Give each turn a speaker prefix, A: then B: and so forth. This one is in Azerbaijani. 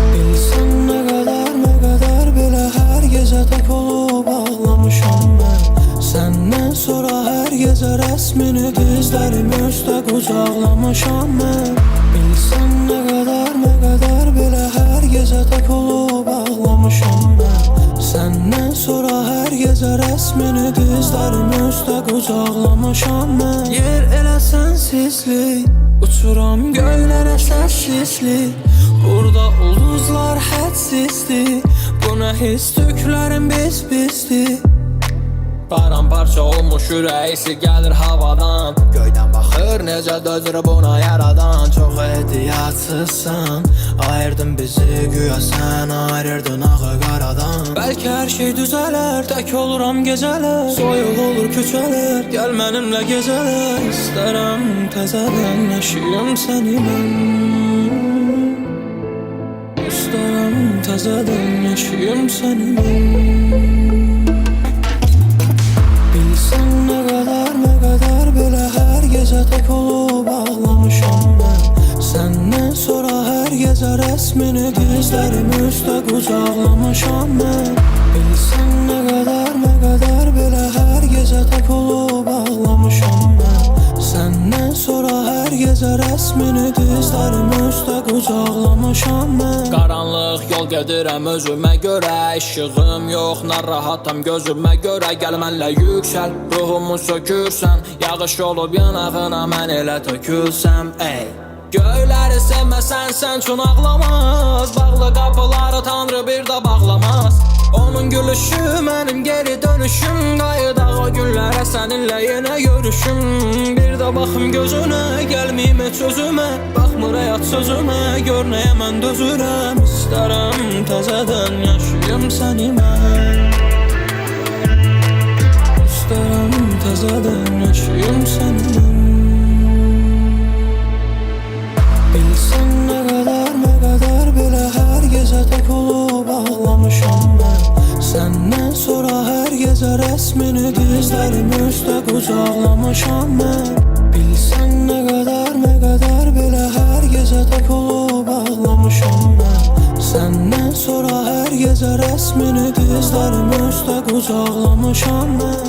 A: Bilsən nə qədər belə hər gecə tək olub ağlamışam mən. Səndən sonra hər gecə rəsmini dizlərim üstə qucaqlamışam mən. Bilsən nə qədər belə hər gecə tək olub ağlamışam mən. Səndən sonra hər gecə rəsmini dizlərim üstə qucaqlamışam mən. Yer elə sənsizlik, uçuram göylərə səssizlik. Burada ulduzlar hədsizdir, bu nə his tüklərim biz-bizdir. Paramparça olmuş ürəyisi gəlir havadan, göydən baxır necə dözür buna yaradan. Çox ehtiyatsızsan, ayırdın bizi, güya sən ayırırdın ağı qaradan. Bəlkə hər şey düzələr, tək oluram gecələr, soyuq olur küçələr, gəl mənimlə gecələr. İstərəm təzədən yaşayım səni mən, İstərəm təzədən yaşayım səni mən. Bilsən nə qədər belə hər gecə tək olub ağlamışam mən. Səndən sonra hər gecə rəsmini dizlərim üstə qucaqlamışam mən. Bilsən nə qədər belə hər gecə tək olub ağlamışam mən. Səndən sonra hər gecə rəsmini dizlərim üstə qucaqlamışam mən. Qaranlıq yol gedirəm özümə görə, işığım yox, narahatam gözümə görə. Gəl mənlə yüksəl, ruhumu sökürsən, yağış olub yanağına mən elə tökülsəm, ey. Göyləri sevməsən sən üçün ağlamaz, bağlı qapıları Tanrı bir də bağlamaz. Onun gülüşü mənim geri dönüşüm, qayıdaq o günlərə səninlə yenə görüşüm. Bir də baxım gözünə, gəlməyim heç özümə, baxmır həyat sözümə, gör nəyə mən dözürəm. İstərəm təzədən yaşayım səni mən, İstərəm təzədən yaşayım səni mən. Bilsən nə qədər belə hər gecə tək olub ağlamışam mən. Səndən sonra hər gecə rəsmini dizlərim üstə qucaqlamışam mən. Bilsən nə qədər belə hər gecə tək olub ağlamışam mən. Səndən sonra hər gecə rəsmini dizlərim üstə qucaqlamışam mən.